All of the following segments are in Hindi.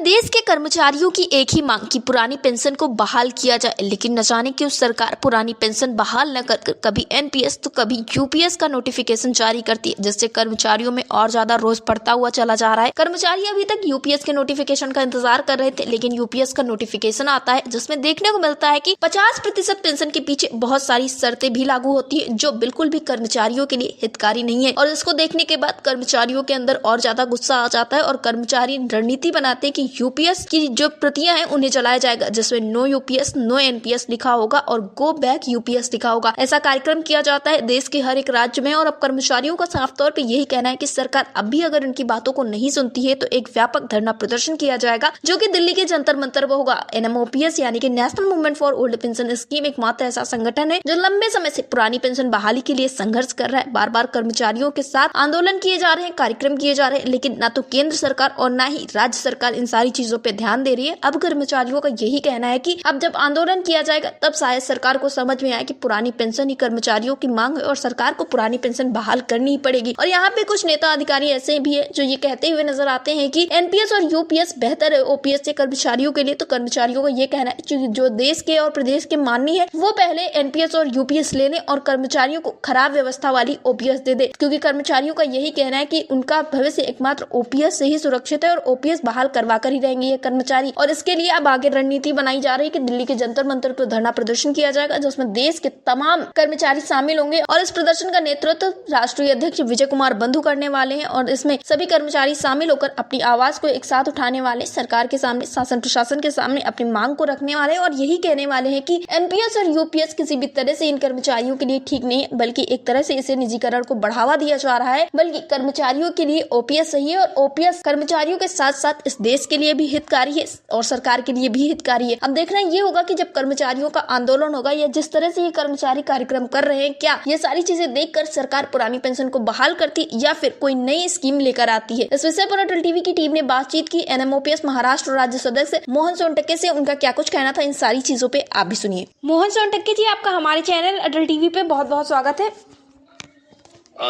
देश के कर्मचारियों की एक ही मांग कि पुरानी पेंशन को बहाल किया जाए, लेकिन न जाने क्यों सरकार पुरानी पेंशन बहाल न कर कभी एनपीएस तो कभी यूपीएस का नोटिफिकेशन जारी करती है, जिससे कर्मचारियों में और ज्यादा रोष बढ़ता हुआ चला जा रहा है। कर्मचारी अभी तक यूपीएस के नोटिफिकेशन का इंतजार कर रहे थे, लेकिन यूपीएस का नोटिफिकेशन आता है जिसमें देखने को मिलता है कि 50% पेंशन के पीछे बहुत सारी शर्तें भी लागू होती है, जो बिल्कुल भी कर्मचारियों के लिए हितकारी नहीं है। और इसको देखने के बाद कर्मचारियों के अंदर और ज्यादा गुस्सा आ जाता है और कर्मचारी रणनीति बनाते हैं कि यूपीएस की जो प्रतियां हैं उन्हें जलाया जाएगा, जिसमें नो यूपीएस नो एनपीएस लिखा होगा और गो बैक यूपीएस लिखा होगा। ऐसा कार्यक्रम किया जाता है देश के हर एक राज्य में। और अब कर्मचारियों का साफ तौर पे यही कहना है कि सरकार अब भी अगर इनकी बातों को नहीं सुनती है तो एक व्यापक धरना प्रदर्शन किया जाएगा, जो कि दिल्ली के जंतर मंतर पर होगा। एनएमओपीएस यानी कि national movement for old pension scheme एकमात्र ऐसा संगठन है जो लंबे समय से पुरानी पेंशन बहाली के लिए संघर्ष कर रहा है। बार बार कर्मचारियों के साथ आंदोलन किए जा रहे हैं, कार्यक्रम किए जा रहे हैं, लेकिन न तो केंद्र सरकार और न ही राज्य सरकार इन सारी चीजों पे ध्यान दे रही है। अब कर्मचारियों का यही कहना है कि अब जब आंदोलन किया जाएगा तब शायद सरकार को समझ में आए कि पुरानी पेंशन ही कर्मचारियों की मांग है और सरकार को पुरानी पेंशन बहाल करनी ही पड़ेगी। और यहाँ पे कुछ नेता अधिकारी ऐसे भी है जो ये कहते हुए नजर आते हैं कि एनपीएस और यूपीएस बेहतर है ओपीएस से कर्मचारियों के लिए। तो कर्मचारियों का ये कहना है जो देश के और प्रदेश के माननीय है वो पहले एनपीएस और यूपीएस ले ले और कर्मचारियों को खराब व्यवस्था वाली ओपीएस दे दे, क्योंकि कर्मचारियों का यही कहना है कि उनका भविष्य एकमात्र ओपीएस से ही सुरक्षित है और ओपीएस बहाल करवा कर ही रहेंगे ये कर्मचारी। और इसके लिए अब आगे रणनीति बनाई जा रही है कि दिल्ली के जंतर मंतर पर धरना प्रदर्शन किया जाएगा, जिसमें देश के तमाम कर्मचारी शामिल होंगे। और इस प्रदर्शन का नेतृत्व राष्ट्रीय अध्यक्ष विजय कुमार बंधु करने वाले हैं और इसमें सभी कर्मचारी शामिल होकर अपनी आवाज को एक साथ उठाने वाले, सरकार के सामने, शासन प्रशासन के सामने अपनी मांग को रखने वाले और यही कहने वाले हैं कि एनपीएस और यूपीएस किसी भी तरह से इन कर्मचारियों के लिए ठीक नहीं है, बल्कि एक तरह से इसे निजीकरण को बढ़ावा दिया जा रहा है। बल्कि कर्मचारियों के लिए ओपीएस सही है और ओपीएस कर्मचारियों के साथ साथ इस देश के लिए भी हितकारी है और सरकार के लिए भी हितकारी है। अब देखना ये होगा कि जब कर्मचारियों का आंदोलन होगा या जिस तरह से ये कर्मचारी कार्यक्रम कर रहे हैं, क्या ये सारी चीजें देखकर सरकार पुरानी पेंशन को बहाल करती या फिर कोई नई स्कीम लेकर आती है। इस विषय पर अटल टीवी की टीम ने बातचीत की एनएमओपीएस महाराष्ट्र राज्य सदस्य मोहन सोनटक्के से। उनका क्या कुछ कहना था इन सारी चीजों पे आप भी सुनिए। मोहन सोनटक्के जी, आपका हमारे चैनल अटल टीवी पे बहुत बहुत स्वागत है।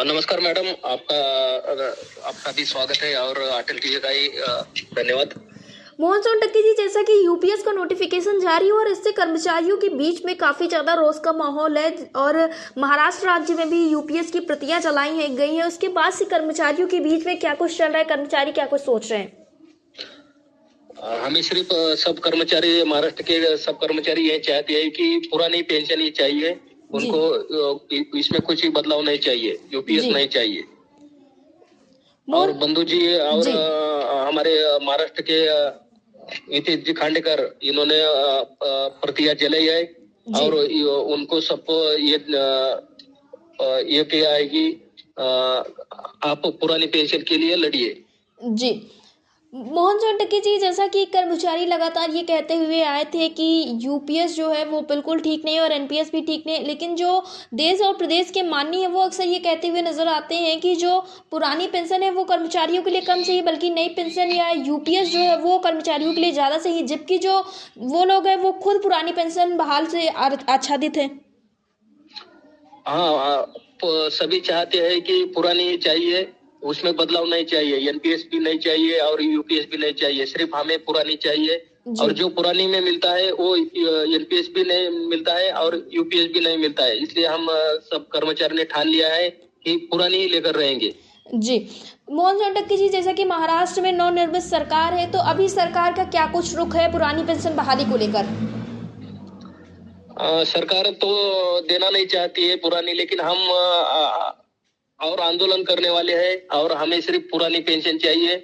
नमस्कार मैडम, आपका भी स्वागत है और अटल टीवी का ही धन्यवाद। मोहन सोनटक्के जी, जैसा कि यूपीएस का नोटिफिकेशन जारी हो और इससे कर्मचारियों के बीच में काफी ज्यादा रोष का माहौल है और महाराष्ट्र राज्य में भी यूपीएस की प्रतियां जलाई गई हैं, उसके बाद से कर्मचारियों के बीच में क्या कुछ चल रहा है, कर्मचारी क्या कुछ सोच रहे हैं? हमें सिर्फ सब कर्मचारी, महाराष्ट्र के सब कर्मचारी ये चाहते हैं कि पुरानी पेंशन ही चाहिए उनको, इसमें कुछ ही बदलाव नहीं चाहिए, यूपीएस नहीं चाहिए। और बंधु जी और हमारे महाराष्ट्र के नीतीश जी खांडेकर, इन्होंने प्रतियां जलाई है और उनको सबको ये किया है कि आप पुरानी पेंशन के लिए लड़िए। जी मोहन सोनटक्के जी, जैसा कि कर्मचारी लगातार ये कहते हुए आए थे कि यूपीएस जो है वो बिल्कुल ठीक नहीं और एनपीएस भी ठीक नहीं, लेकिन जो देश और प्रदेश के माननीय है वो अक्सर ये कहते हुए नजर आते हैं कि जो पुरानी पेंशन है वो कर्मचारियों के लिए कम सही, बल्कि नई पेंशन या यूपीएस जो है वो कर्मचारियों के लिए ज्यादा सही, जबकि जो वो लोग है वो खुद पुरानी पेंशन बहाल से आच्छादित है। हाँ, सभी चाहते हैं कि पुरानी चाहिए, उसमें बदलाव नहीं चाहिए, एनपीएस भी नहीं चाहिए और यूपीएस भी नहीं चाहिए, सिर्फ हमें पुरानी चाहिए। और जो पुरानी में मिलता है वो एनपीएस भी नहीं मिलता है और यूपीएस भी नहीं मिलता है, इसलिए हम सब कर्मचारी ने ठान लिया है कि पुरानी ही लेकर रहेंगे। जी मोहन सोनटक्के जी, जैसा कि महाराष्ट्र में नवनिर्मित सरकार है, तो अभी सरकार का क्या कुछ रुख है पुरानी पेंशन बहाली को लेकर? सरकार तो देना नहीं चाहती है पुरानी, लेकिन हम और आंदोलन करने वाले हैं और हमें सिर्फ पुरानी पेंशन चाहिए।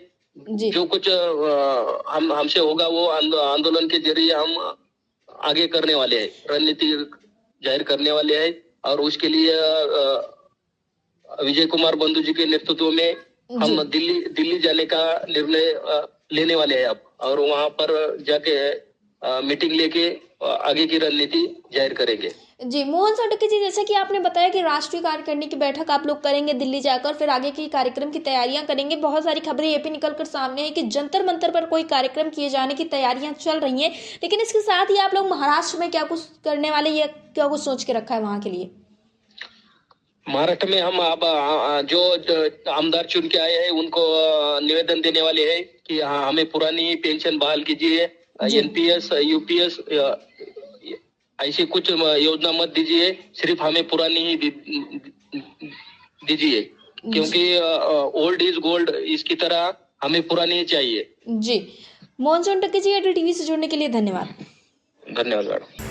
जो कुछ हमसे होगा वो आंदोलन के जरिए हम आगे करने वाले हैं, रणनीति जाहिर करने वाले हैं और उसके लिए विजय कुमार बंधु जी के नेतृत्व में हम दिल्ली जाने का निर्णय लेने वाले हैं अब, और वहां पर जाके मीटिंग लेके आगे की रणनीति जाहिर करेंगे। जी मोहन सोनटक्के जी, जैसा कि आपने बताया कि राष्ट्रीय कार्यकारिणी की बैठक आप लोग करेंगे दिल्ली जाकर, फिर आगे की कार्यक्रम की तैयारियां करेंगे। बहुत सारी खबरें ये भी निकलकर सामने है कि जंतर मंतर पर कोई कार्यक्रम किए जाने की तैयारियां चल रही हैं, लेकिन इसके साथ ही आप लोग महाराष्ट्र में क्या कुछ करने वाले या क्या कुछ सोच के रखा है वहां के लिए? महाराष्ट्र में हम अब जो आमदार चुन के आए हैं उनको निवेदन देने वाले हैं कि हाँ, हमें पुरानी पेंशन बहाल कीजिए, एनपीएस यूपीएस ऐसी कुछ योजना मत दीजिए, सिर्फ हमें पुरानी ही दीजिए, क्योंकि ओल्ड इज गोल्ड, इसकी तरह हमें पुरानी ही चाहिए। जी, मोहन सोनटके जी, एडी टीवी से जुड़ने के लिए धन्यवाद। धन्यवाद मैडम।